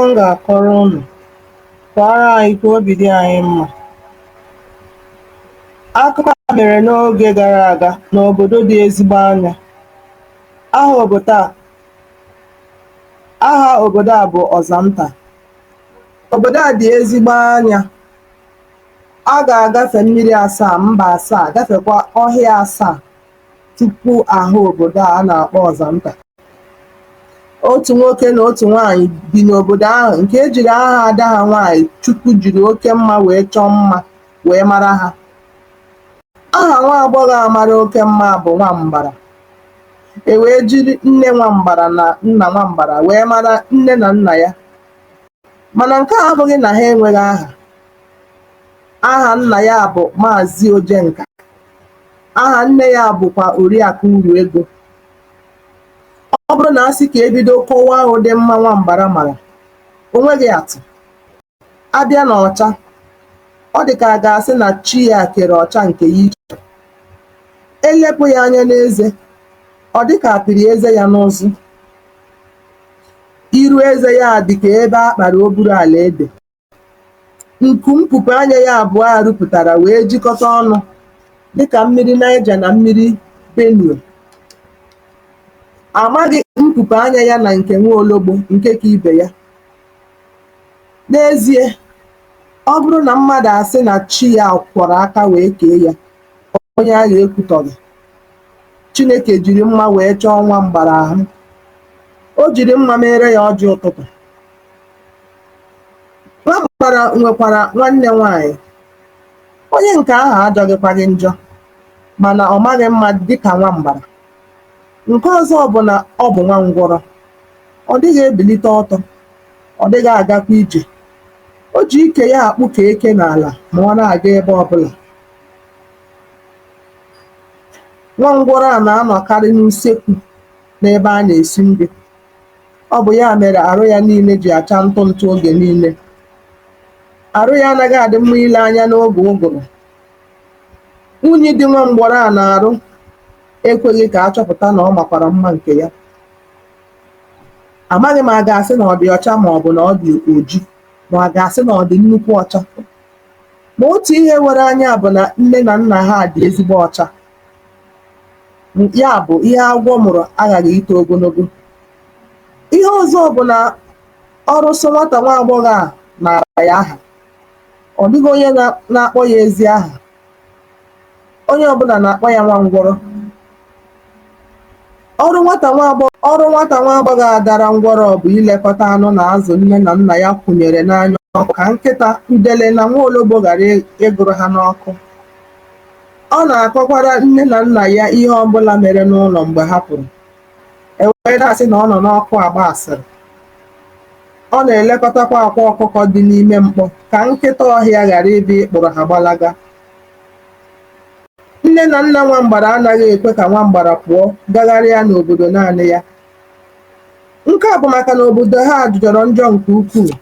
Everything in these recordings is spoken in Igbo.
m ga-akọrọ unu kwara anyị ka obi dị anyị mma. Akụkọ a mere n'oge gara aga n'obodo dị ezigbo anya. Aha obodo a bụ Ọzamta. Obodo a dị ezigbo anya. A ga-agafe mmiri asaa, mba asaa, gafekwa ọhịa asaa tupu ahụ obodo a na-akpọ Ọzamta. Otu nwoke na otu nwaanyị bi n'obodo ahụ nke ejiri aha ada ha nwaanyị Chukwu jiri oke mma wee chọọ mma wee mara ha. Aha nwa agbọghọ a mara oke mma bụ Nwambara. E wee jiri nne Nwambara na nna Nwambara wee mara nne na nna ya. Mana nke a abụghị na ha enweghị aha. Aha nna ya bụ Maazị Ojenka. Aha nne ya bụkwa Oriakụ Uru Ego. Ọ bụrụ na a sị ka ebido kọwaa ụdị mma Nwambara mara, o nweghị atụ. Abịa n'ọcha, ọ dị ka a ga-asị na chi ya kere ọcha nke ya iche. Elepụ ya anya n'eze, ọ dị ka apịrị eze ya n'ụzụ. Iru eze ya dị ka ebe a kpara oburu ala ede. Nku mpụpụ anya ya abụọ a rụpụtara wee jikọta ọnụ dịka mmiri Naija na mmiri Benue. Amaghị mpụpụ anya ya na nke Nwaologbo nke ka ibe ya. N'ezie, ọ bụrụ na mmadụ asị na chi ya kwọrọ aka wee kee ya, onye a ga-ekwutọghị. Chineke jiri mma wee chọọ Nwambara ahụ. O jiri mma mere ya ọjị ụtụtụ. Nwambara nwekwara nwanne nwaanyị. Onye nke ahụ ajọghịkwaghị njọ, mana ọ maghị mma dịka Nwambara. Nke ọzọ bụ na ọ bụ nwa ngwọrọ. Ọ dịghị ebilite ọtọ, ọ dịghị agakwa ije. O ji ike ya akpụka eke n'ala ma ọ na-aga ebe ọbụla. Nwa ngwọrọ a na-anọkarị n'usekwu n'ebe a na-esi nri. Ọ bụ ya mere arụ ya niile ji acha ntụ ntụ oge niile. Arụ ya anaghị adị mma ile anya n'oge ụgụrụ. Unyi dị nwa ngwọrọ a na-arụ ekweghị ka a chọpụta na ọ makwara mma nke ya. Amaghị m a ga-asị na ọ dị ọcha ma ọ bụ na ọ dị oji, ma a ga-asị na ọ dị nnukwu ọcha. Ma otu ihe were anya bụ na nne na nna ha dị ezigbo ọcha. Ya bụ ihe agwọ mụrụ aghaghị ito ogologo. Ihe ọzọ bụ na ọrụsọ nwata nwa agbọghọ a nara ya aha. Ọ dịghị onye na-akpọ ya ezi aha. Onye ọbụla na-akpọ ya nwa ngwọrọ. Ọrụ nwata nwa agbọghọ a dara ngwọrọ bụ ilekọta anụ na azụ nne na nna ya kwụnyere n'anya ọkụ ka nkịta, udele na nwaologbo ghara ịgụrụ ha n'ọkụ. Ọ na-akọkwara nne na nna ya ihe ọbụla mere n'ụlọ mgbe ha pụrụ. E wee na-asị na ọ nọ n'ọkụ agba asịrị. Ọ na-elekọtakwa akwa ọkụkọ dị n'ime mkpọ ka nkịta ọhịa ghara ịbịa ịkpụrụ ha gbalaga. Nne na nna Nwambara anaghị ekwe ka Nwambara pụọ gagharịa n'obodo naanị ya. Nke a bụ maka na obodo ha jọrọ njọ nke ukwuu.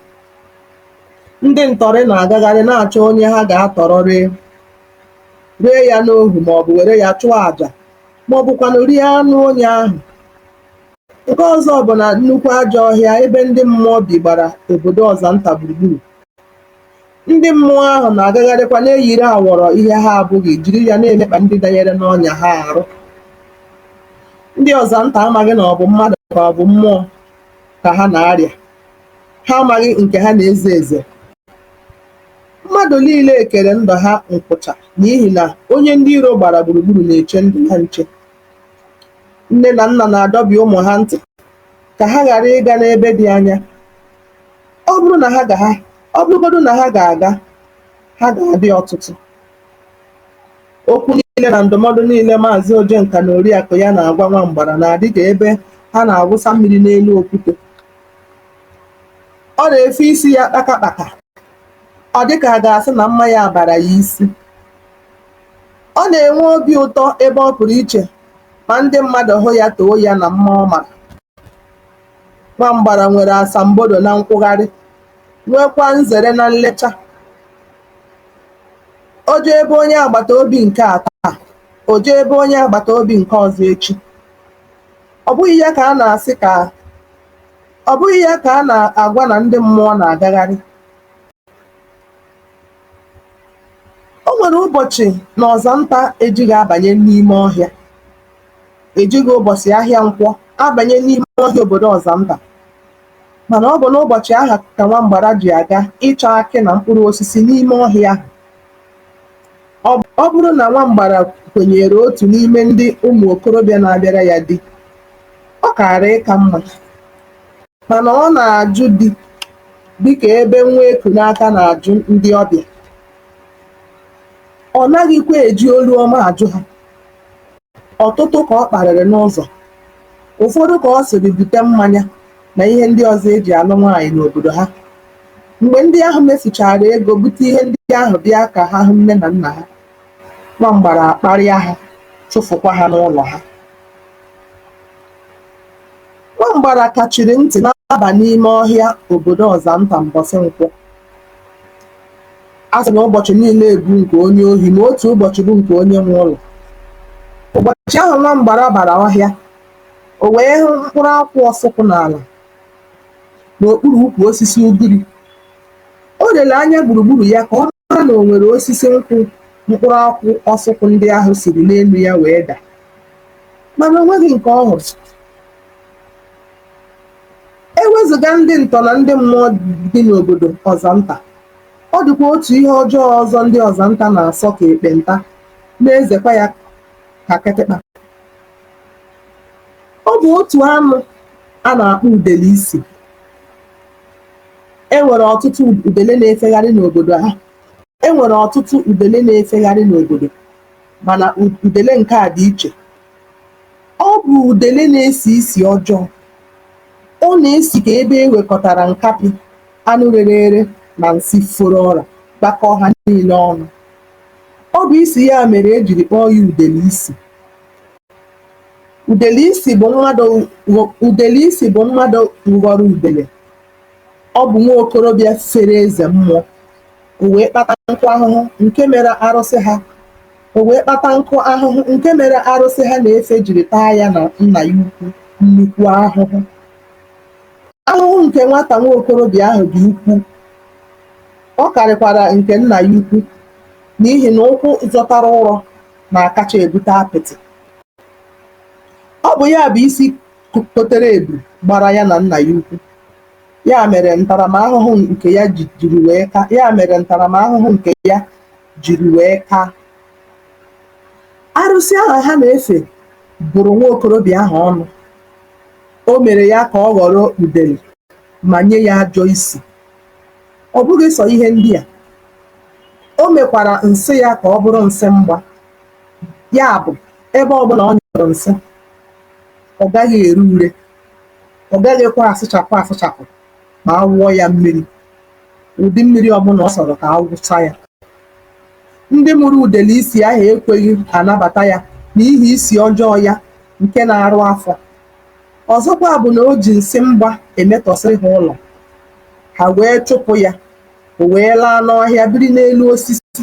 Ndị ntọrị na-agagharị na-achọ onye ha ga-atọrọ ree ya n'ohu maọbụ were ya chụọ àjà maọbụkwanụ rie anụ onye ahụ. Nke ọzọ bụ na nnukwu ajọ ọhịa ebe ndị mmụọ bi gbara obodo Ọzamta gburugburu. Ndị mmụọ ahụ na-agagharịkwa na-eyiri awọrọ ihe ha abụghị jiri ya na-emekpa ndị danyere n'ọnya ha arụ. Ndị Ọzamta amaghị na ọ bụ mmadụ ka ọ bụ mmụọ ka ha na-arịa. Ha amaghị nke ha na-eze eze. Mmadụ niile ekere ndụ ha nkwụcha n'ihi na onye ndị iro gbara gburugburu na-eche ndụ ha nche. Nne na nna na-adọbi ụmụ ha ntị ka ha ghara ịga n'ebe dị anya. Ọ bụrụgodu na ha ga-aga, ha ga-adị ọtụtụ. Okwu niile na ndụmọdụ niile Maazị Ojenka na Oriakụ ya na-agwa Nwambara na-adị ka ebe ha na-awụsa mmiri n'elu okwute. Ọ na-efe isi ya kpakakpaka. Ọ dị ka a ga-asị na mma ya bara ya isi. Ọ na-enwe obi ụtọ ebe ọ pụrụ iche ma ndị mmadụ hụ ya too ya na mma ọ mara. Nwambara nwere asambodo na nkwụgharị, nwekwa nzere na nlecha. O jee ebe onye agbata obi nke a taa, o jee ebe onye agbata obi nke ọzọ echi. Ọ bụghị ya ka a na-asị ka Ọ bụghị ya ka a na-agwa na ndị mmụọ na-agagharị. O nwere ụbọchị na ọzanta ejighị abanye n'ime ọhịa, ejighị ụbọchị ahịa nkwọ abanye n'ime ọhịa obodo ọzanta, mana ọ bụ n'ụbọchị ahụ ka Nwambara ji aga ịchọ akị na mkpụrụ osisi n'ime ọhịa ahụ. Ọ bụrụ na Nwambara kwenyere otu n'ime ndị ụmụ okorobịa na-abịara ya di, ọ kaara ịka mma, mana ọ na-ajụ di dịka ebe nwa eku n'aka na-ajụ ndị ọbịa. Ọ naghịkwa eji olu ọma ajụ ha. Ọtụtụ ka ọ kparịrị n'ụzọ, ụfọdụ ka ọ sịrị bute mmanya na ihe ndị ọzọ eji alụ nwaanyị n'obodo ha. Mgbe ndị ahụ mefuchara ego bute ihe ndị ahụ bịa ka ha hụ nne na nna ha, Nwambara akparịa ha, chụfụkwa ha n'ụlọ ha. Nwambara kachiri ntị na-aba n'ime ọhịa obodo ọzanta mbọsị nkwọ. A sị na ụbọchị niile bụ nke onye ohi ma otu ụbọchị bụ nke onye nwe ụlọ. Ụbọchị ahụ Nwambara bara ọhịa, o wee hụ mkpụrụ akwụ ọsụkwụ n'ala n'okpuru ukwu osisi ugiri. O lere anya gburugburu ya ka ọ mara na o nwere osisi nkwụ mkpụrụ akwụ ọsụkwụ ndị ahụ siri n'elu ya wee daa, mana o nweghị nke ọ hụrụ. Ewezụga ndị ntọ na ndị mmụọ dị n'obodo ọzanta, ọ dịkwa otu ihe ọjọọ ọzọ ndị ọzanta na-asọ ka ekpenta, na-ezekwa ya ka kịtịkpa. Ọ bụ otu anụ a na-akpọ udele-isi. Enwere ọtụtụ udele na-efegharị n'obodo ha. Enwere ọtụtụ udele na-efegharị n'obodo, mana udele nke a dị iche. Ọ bụ udele na-esi isi ọjọọ. Ọ na-esi ka ebe e wekọtara nkapị, anụ rere ere na nsị foro ọra gbakọọ ha niile ọnụ. Ọ bụ isi ya mere e jiri kpọọ ya udele-isi. Udele-isi bụ mmadụ ghọrọ udele. Ọ bụ nwa okorobịa fere eze mmụọ. O wee kpata nkụ ahụhụ nke mere arụsị ha na-efe jiri taa ya na nna ya ukwu nnukwu ahụhụ. Ahụhụ nke nwata nwa okorobịa ahụ dị ukwuu. Ọ karịkwara nke nna ya ukwu, n'ihi na ụkwụ zọtara ụrọ na-akacha ebute apịtị. Ọ bụ ya bụ isi kotere ebu gbara ya na nna ya ukwu. Ya mere ntaramahụhụ nke ya jiri wee kaa. Arụsị ahụ ha na-efe bụrụ nwa okorobịa ahụ ọnụ. O mere ya ka ọ ghọrọ udele ma nye ya ajọ isi. Ọ bụghị sọ ihe ndị a, o mekwara nsị ya ka ọ bụrụ nsị mgba. Ya bụ, ebe ọbụla ọ nyụrụ nsị, ọ gaghị ere ure, ọ gaghịkwa asụchapụ ma a wụọ ya mmiri. Ụdị mmiri ọbụla ọ sọrọ ka a wụsa ya. Ndị mụrụ udele-isi ahụ ekweghị anabata ya n'ihi isi ọjọọ ya nke na-arụ afọ. Ọzọkwa bụ na o ji nsị mgba emetọsị ha ụlọ. Ha wee chụpụ ya, o wee laa n'ọhịa biri n'elu osisi.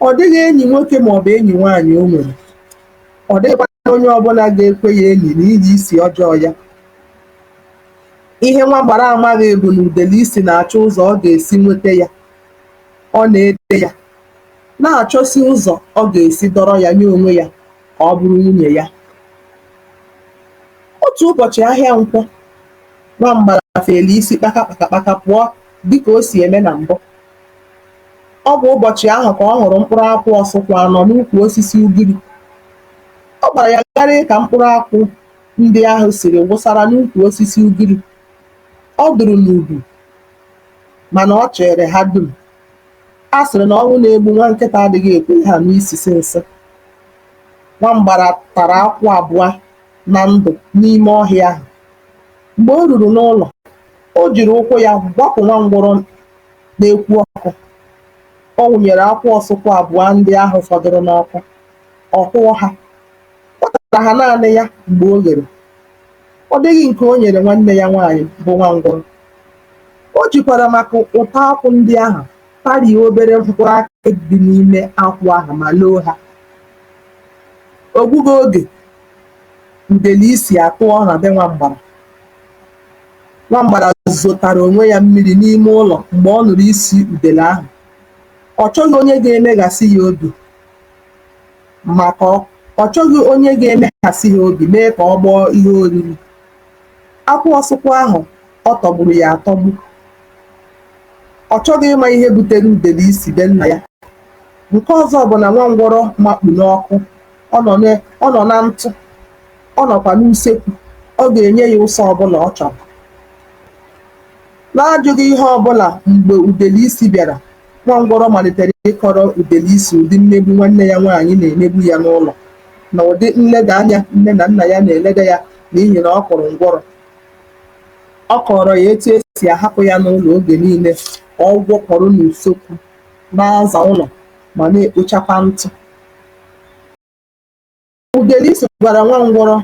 Ọ dịghị enyi nwoke maọbụ enyi nwaanyị o nwere. Ọ dịghịkwa onye ọbụla ga-ekwe ya enyi n'ihi isi ọjọọ ya. Ihe Nwambara amaghị bụ na udele-isi na-achọ ụzọ ọ ga-esi nweta ya. Ọ na-ede ya, na-achọsi ụzọ ọ ga-esi dọrọ ya nye onwe ya ka ọ bụrụ nwunye ya. Otu ụbọchị ahịa nkwọ, Nwambara fere isi kpakakpakakpaka pụọ dịka o si eme na mbụ. Ọ bụ ụbọchị ahụ ka ọ hụrụ mkpụrụ akwụ ọsụkwụ anọ n'ukwu osisi ugiri. Ọ gbara ya gharịị ka mkpụrụ akwụ ndị ahụ siri wụsara n'ukwu osisi ugiri. Ọ dụrụ n'ubu, mana ọ chere ha dum. A sịrị na ọnwụ na-egbu nwa nkịta adịghị ekwe ha n'isisi nsị. Nwambara tara akwụ abụọ na ndụ n'ime ọhịa ahụ. Mgbe o ruru n'ụlọ, o jiri ụkwụ ya gbapụ nwa ngwọrọ na-ekwu ọkụ. Ọ wụnyere akwụ ọsụkwụ abụọ ndị ahụ fọdụrụ n'ọkụ. Ọ hụọ ha, ọ tara ha naanị ya mgbe o ghere. Ọ dịghị nke o nyere nwanne ya nwaanyị bụ nwa ngwọrọ. O jikwara maka ụtọ akwụ ndị ahụ tarie obere mkpụrụ akị dị n'ime akwụ ahụ ma loo ha. Ogbugo oge, udele-isi atụọ na be Nwambara. Nwambara zụtara onwe ya mmiri n'ime ụlọ mgbe ọ nụrụ isi udele ahụ. Ọ chọghị onye ga-emeghasị ya obi mee ka ọ gbọọ ihe oriri. Akwa ọsụkwa ahụ ọ tọgburu ya atọgbu. Ọ chọghị ịma ihe butere udele-isi be nna ya. Nke ọzọ bụ na Nwangwọrọ makpu n'ọkụ. Ọ nọ na ntụ. Ọ nọkwa n'usekwu. Ọ ga-enye ya ụsọ ọbụla ọ chọrọ. N'ajụghị ihe ọbụla, mgbe udele-isi bịara, Nwangwọrọ malitere ịkọrọ udele-isi ụdị mmegbu nwanne ya nwaanyị na-emegbu ya n'ụlọ, na ụdị nleda anya nne na nna ya na-eleda ya n'ihi na ọ kụrụ ngwọrọ. Ọ kọrọ ya etu esi ahapụ ya n'ụlọ oge niile ka ọ gwọkọrọ n'usekwu, na-aza ụlọ ma na-ekpochakwa ntụ. Udele-isi gwara Nwangwọrọ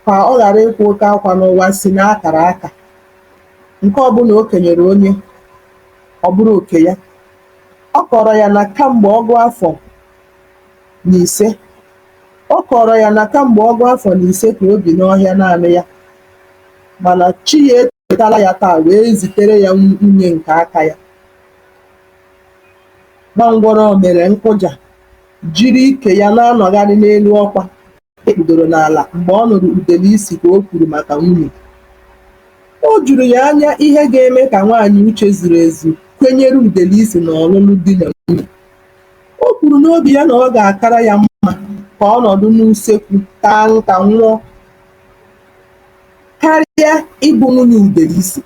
ka ọ ghara ịkwa oke akwa n'ụwa si n'akara aka. Nke ọbụla o kenyere onye, ọ bụrụ oke ya. Ọ kọrọ ya na kamgbe ọgụ afọ na ise ka o bi n'ọhịa naanị ya, mana chi ya echetala ya taa wee zitere ya nwunye nke aka ya. Nwangwọrọ mere nkụja, jiri ike ya na-anọgharị n'elu ọkwa ekpudoro n'ala mgbe ọ nụrụ udele-isi ka o kwuru maka nwunye. O juru ya anya ihe ga-eme ka nwaanyị uche zuru ezu kwenyere udele-isi n'ọlụlụ di na nwunye. O kwuru n'obi ya na ọ ga-akara ya mma ka ọ nọdụ n'usekwu taa nka nwụọ karịa ịbụ nwunye udele-isi.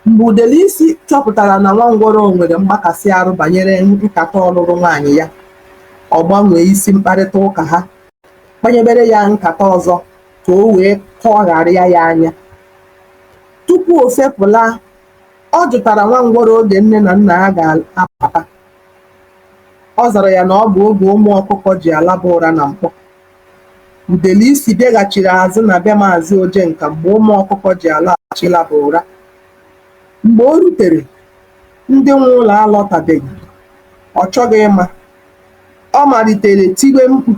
Mgbe udele-isi chọpụtara na Nwangwọrọ nwere mgbakasị arụ banyere nkata ọlụlụ nwaanyị ya, ọ gbanwee isi mkparịta ụka ha, kpanyebere ya nkata ọzọ ka o wee kọgharịa ya anya. Tupu o fepụla, ọ jụtara Nwangwọrọ oge nne na nna ha ga-apụta. Ọ zara ya na ọ bụ oge ụmụ ọkụkọ ji alaba ụra na mkpọ. Udele-isi bịaghachiri azụ na be Maazị Ojenka mgbe ụmụ ọkụkọ ji alaghachi ịlaba ụra. Mgbe o rutere, ndị nwe ụlọ alọtabeghị. Ọ chọghị ịma. Ọ malitere tiwe mkpu.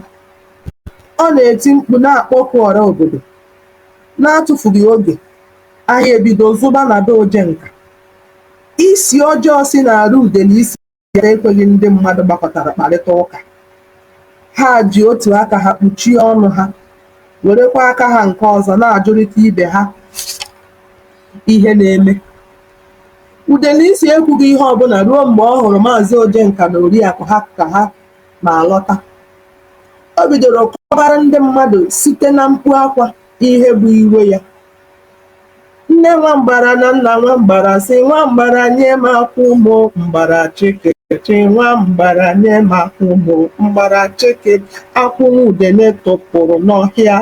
Ọ na-eti mkpu na-akpọku ọra obodo. Na-atụfughị oge, ahịa ebido zụba na be Ojenka. Isi ọjọọ si n'arụ udele-isi ya ekweghị ndị mmadụ gbakọtara kparịta ụka. Ha ji otu aka ha kpuchie ọnụ ha, werekwa aka ha nke ọzọ na-ajụrịta ibe ha ihe na-eme. Udele-isi ekwughị ihe ọbụla ruo mgbe ọ hụrụ Maazị Ojenka na Oriakụ ha ka ha na-alọta. O bidoro kọbara ndị mmadụ site na mkpu akwa ihe bụ iwe ya. Nne Nwambara na nna Nwambara sị, "Nwambara nye m akwụ mụ mbara chikechi, Nwambara nye m akwụ mụ mbara chike." Akwụ udele tụpụrụ n'ọhịa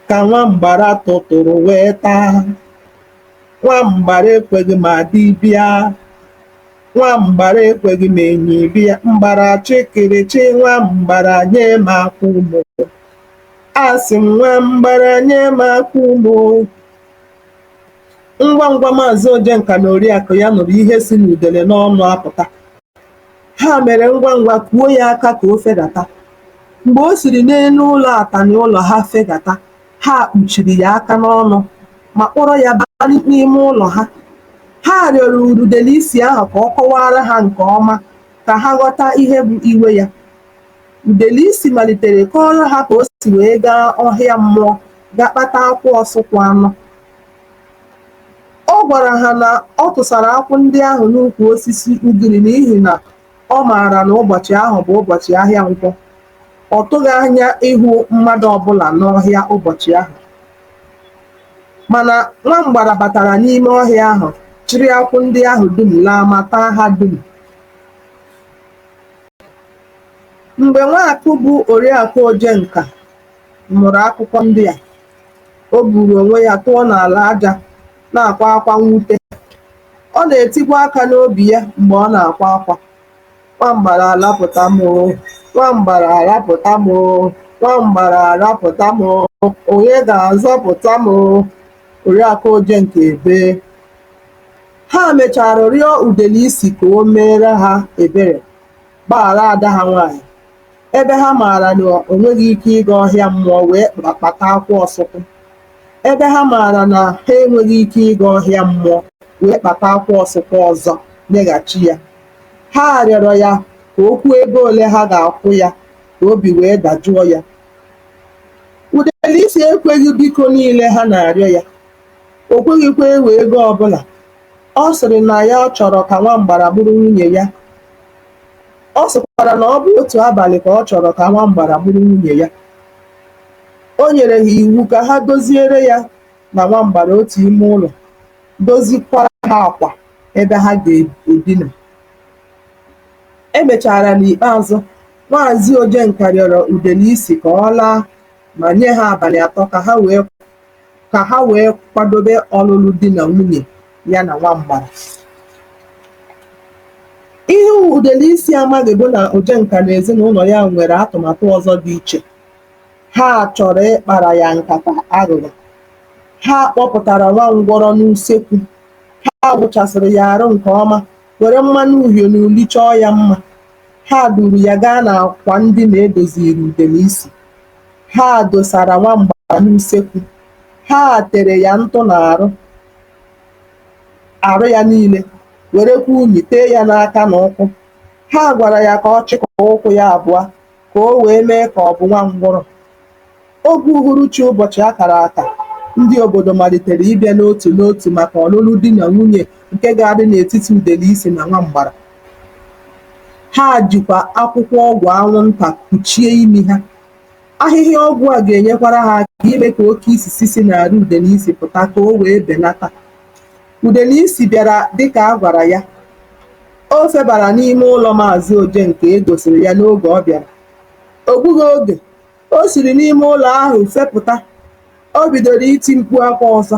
ka Nwambara tụtụrụ wee taa. Nwambara ekweghị ma dibịa, Nwambara ekweghị ma enyi bịa. Mbara chikirichi, Nwambara nye m akwụ mụ. Asị m, Nwambara nye m akwụ mụ. Ngwa ngwa Maazị Ojenka na Oriakụ ya nụrụ ihe si n'udele n'ọnụ apụta. Ha mere ngwa ngwa kuo ya aka ka o fedata. Mgbe o siri n'elu ụlọ atani ụlọ ha fedata, ha kpuchiri ya aka n'ọnụ ma kpọrọ ya baa n'ime ụlọ ha. Ha rịọrọ udele-isi ahụ ka ọ kọwara ha nke ọma ka ha ghọta ihe bụ iwe ya. Udele-isi malitere kọọrọ ha ka o si wee gaa ọhịa mmụọ ga kpata akwụ ọsụkwụ anọ. Ọ gwara ha na ọ tụsara akwụ ndị ahụ n'ukwu osisi ugiri n'ihi na ọ maara na ụbọchị ahụ bụ ụbọchị ahịa Nkwọ. Ọ tụghị anya ịhụ mmadụ ọbụla n'ọhịa ụbọchị ahụ. Mana Nwambara batara n'ime ọhịa ahụ, chịrị akwụ ndị ahụ dum laa ma taa ha dum. Mgbe Nwakụ bụ Oriakụ Ojenka nụrụ akụkọ ndị a, o buru onwe ya tụọ n'ala aja na-akwa akwa mwute. Ọ na-etikwa aka n'obi ya mgbe ọ na-akwa akwa. Nwambara alapụta m, Nwambara alapụta m, Nwambara alapụta m, onye ga-azọpụta m? Oriakụ Ojenka ebe. Ha mechara rịọ udele-isi ka o meere ha ebere, gbaghara ada ha nwaanyị, ebe ha maara na o nweghị ike ịga ọhịa mmụọ wee kpata akwụ ọsụkwụ. ebe ha maara na ha enweghị ike ịga ọhịa mmụọ wee kpata akwa ọsụkwa ọzọ nyeghachi ya. Ha rịọrọ ya ka o kwuo ego ole ha ga-akwụ ya ka obi wee dajụọ ya. Udele-Isi ekweghị biko niile ha na-arịọ ya. O kweghịkwa ewe ego ọbụla. Ọ sịrị na ya chọrọ ka Nwambara bụrụ nwunye ya. Ọ sịkwara na ọ bụ otu abalị ka ọ chọrọ ka Nwambara bụrụ nwunye ya. O nyere ha iwu ka ha doziere ya na Nwambara otu ime ụlọ, dozikwara ha akwa ebe ha ga-edina. Emechara n'ikpeazụ, Maazị Ojenka rịọrọ Udele-Isi ka ọ laa ma nye ha abalị 3 ka ha wee kwadobe ọlụlụ di na nwunye ya na Nwambara. Ihe Udele-Isi amaghị bụ na Ojenka na ezinụlọ ya nwere atụmatụ ọzọ dị iche. Ha chọrọ ịkpara ya nkata aghụghọ. Ha kpọpụtara Nwangwọrọ n'usekwu. Ha gbụchasịrị ya arụ nke ọma, were mmanụ uhie na uli chọọ ya mma. Ha duru ya gaa n'akwa ndina edoziri Udele-Isi. Ha dosara Nwambara n'usekwu. Ha tere ya ntụ n'arụ ya niile, werekwa unyi tee ya n'aka na ụkwụ. Ha gwara ya ka ọ chịkọọ ụkwụ ya abụọ ka o wee mee ka ọ bụ Nwangwọrọ. Oge uhuruchi ụbọchị akara aka, ndị obodo malitere ịbịa n'otu n'otu maka ọlụlụ di na nwunye nke ga-adị n'etiti Udele-Isi na Nwambara. Ha jikwa akwụkwọ ọgwụ anwụnta kpuchie imi ha. Ahịhịa ọgwụ a ga-enyekwara ha aka ime ka oke isisi si n'arụ Udele-Isi pụta ka o wee benata. Udele-Isi bịara dịka a gwara ya. O febara n'ime ụlọ Maazị Ojenka e gosiri ya n'oge ọ bịara. O gbughị oge, o siri n'ime ụlọ ahụ fepụta. O bidoro iti mkpu akwa ọzọ.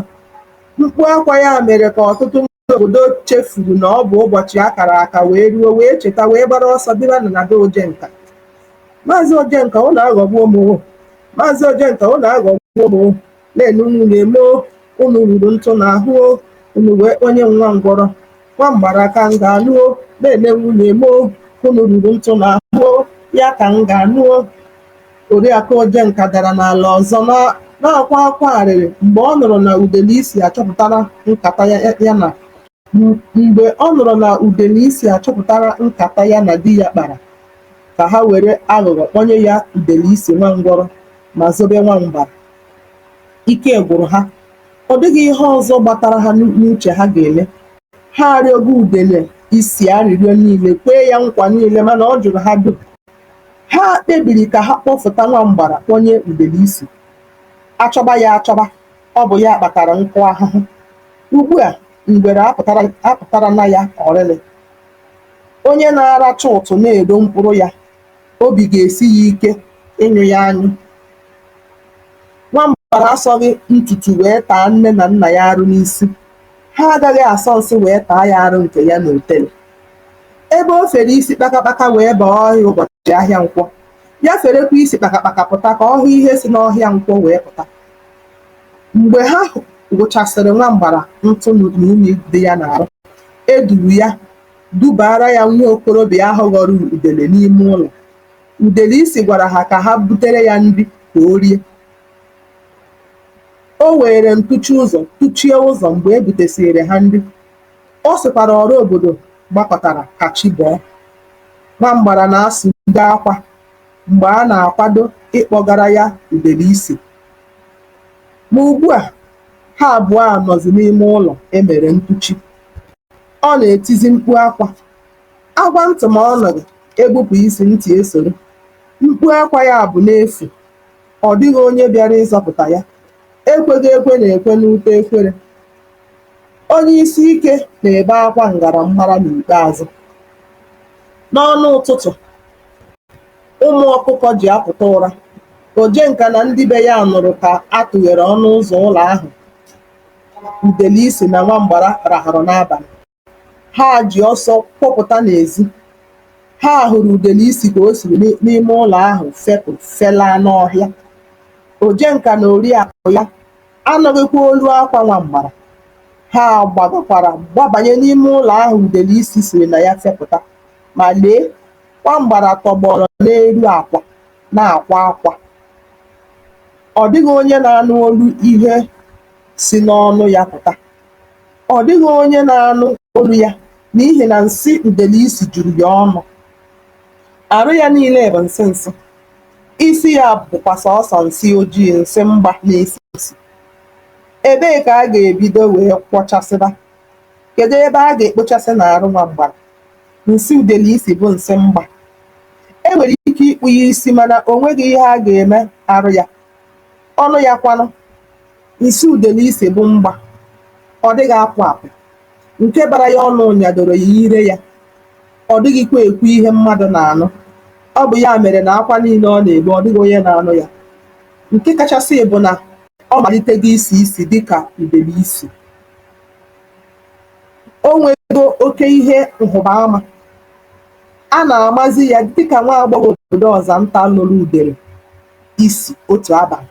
Mkpu akwa ya mere ka ọtụtụ ndị obodo chefuru na ọ bụ ụbọchị akara aka wee ruo, wee cheta, wee gbara ọsọ bịa na be Ojenka. Maazị Ojenka, unu aghọgbuo m! Maazị Ojenka, unu aghọgbuo m! Na-enu nwunye m, unu ruru ntụ n'ahụ, unu wee onye Nwangwọrọ. Nwambara ka m ga-anụ, na-ene nwunye m, unu ruru ntụ n'ahụ, ya ka m ga-anụ. Oriakụ Ojenka dara n'ala ọzọ na-akwa akwa arịrị mgbe ọ nụrụ na Udele-Isi achọpụtara nkata ya na di ya kpara ka ha were aghụghọ kpọnye ya Udele-Isi Nwangwọrọ ma zobe Nwambara. Ike gwụrụ ha. Ọ dịghị ihe ọzọ gbatara ha n'uche ha ga-eme. Ha arịọgo Udele-Isi arịrịọ niile, kwee ya nkwa niile, mana ọ jụrụ ha dum. Ha kpebiri ka ha kpọfụta Nwambara kpọnye Udele-Isi. Achọba ya achọba, ọ bụ ya kpatara nkụ ahụhụ. Ugbu a ngwere apụtara na ya ọrịrị. Onye na-aracha ụtụ na-ero mkpụrụ ya, obi ga-esi ya ike ịnyụ ya anyụ. Nwambara asọghị ntutu wee taa nne na nna ya arụ n'isi. Ha agaghị asọ nsị wee taa ya arụ nke ya n'otele. Ebe o fere isi kpakakpaka wee baa ọhịa ụbọchị ahịa Nkwọ, ya ferekwa isi kpakakpaka pụta ka ọ hụ ihe si n'ọhịa Nkwọ wee pụta. Mgbe ha gụchasịrị Nwambara ntụ na unyi dị ya n'arụ, e duru ya dubara ya nwa okorobịa ahụ ghọrọ udele n'ime ụlọ. Udele-Isi gwara ha ka ha butere ya nri ka o rie. O were ntụchi ụzọ tụchie ụzọ mgbe e butesịrị ha nri. O sịkwara ọrụ obodo gbakọtara ka chi bọọ. Nwambara na-asụgide akwa mgbe a na-akwado ịkpọgara ya Udele-Isi. Ma ugbu a, ha abụọ anọzi n'ime ụlọ emere ntụchi. Ọ na-etizi mkpu akwa. Agwa ntị ma ọ nọghị, egbupụ isi ntị esoro. Mkpu akwa ya bụ n'efu. Ọ dịghị onye bịara ịzọpụta ya. Ekweghị ekwe na-ekwe n'ute ekwere. Onye isi ike na-ebe akwa ngara-mgbara n'ikpeazụ. N'ọnụ ụtụtụ, ụmụ ọkụkọ ji apụta ụra. Ojenka na ndị be ya nụrụ ka a tụghere ọnụ ụzọ ụlọ ahụ Udele-Isi na Nwambara rahụrụ n'abalị. Ha ji ọsọ kwọpụta n'ezi. Ha hụrụ Udele-Isi ka o siri n'ime ụlọ ahụ fepụ felaa n'ọhịa. Ojenka na oriakụ ya anọghịkwa olu akwa Nwambara. Ha gbabanye n'ime ụlọ ahụ Udele-Isi siri na ya fepụta, ma lee, Nwambara tọgbọrọ n'elu akwa na-akwa akwa. Ọ dịghị onye na-anụ olu ihe si n'ọnụ ya pụta. Ọ dịghị onye na-anụ olu ya n'ihi na nsị udele-isi juru ya ọnụ. Arụ ya niile bụ nsị nsị. Isi ya bụkwa sọọsọ nsị ojii, nsị mgba na-esi isi. Ebee ka a ga-ebido wee kwọchasịba? Kedu ebe a ga-ekpochasị n'arụ Nwambara? Nsị udele-isi bụ nsị mgba. E nwere ike ịkpụ ya isi mana o nweghị ihe a ga-eme arụ ya. Ọnụ ya kwanụ? Nsị udele-isi bụ mgba. Ọ dịghị apụ apụ. Nke bara ya ọnụ nyadoro ya ire ya. Ọ dịghịkwa ekwu ihe mmadụ na-anụ. Ọ bụ ya mere na akwa niile ọ na-ebe ọ dịghị onye na-anụ ya. Nke kachasị bụ na ọ malitego isi isi dịka udele-isi. O nwego oke ihe nhụbaama. A na-amazi ya dịka nwa agbọghọ obodo Ọzanta lụrụ Udele-Isi otu abalị.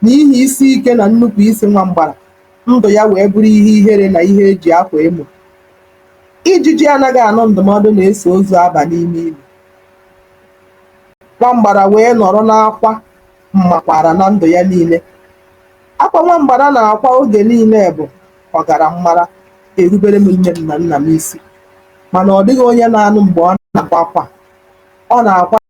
N'ihi isi ike na nnupụ isi Nwambara, ndụ ya wee bụrụ ihe ihere na ihe eji akwa emo. Ijiji anaghị anụ ndụmọdụ na-eso ozu aba n'ime ili. Nwambara wee nọrọ n'akwa mmakwara na ndụ ya niile. Akwa Nwambara na-akwa oge niile bụ ọgara mmara, erubere m nne m na nna m isi. Mana ọ dịghị onye na-anụ mgbe ọ na-akwa akwa. Ọ na-akwa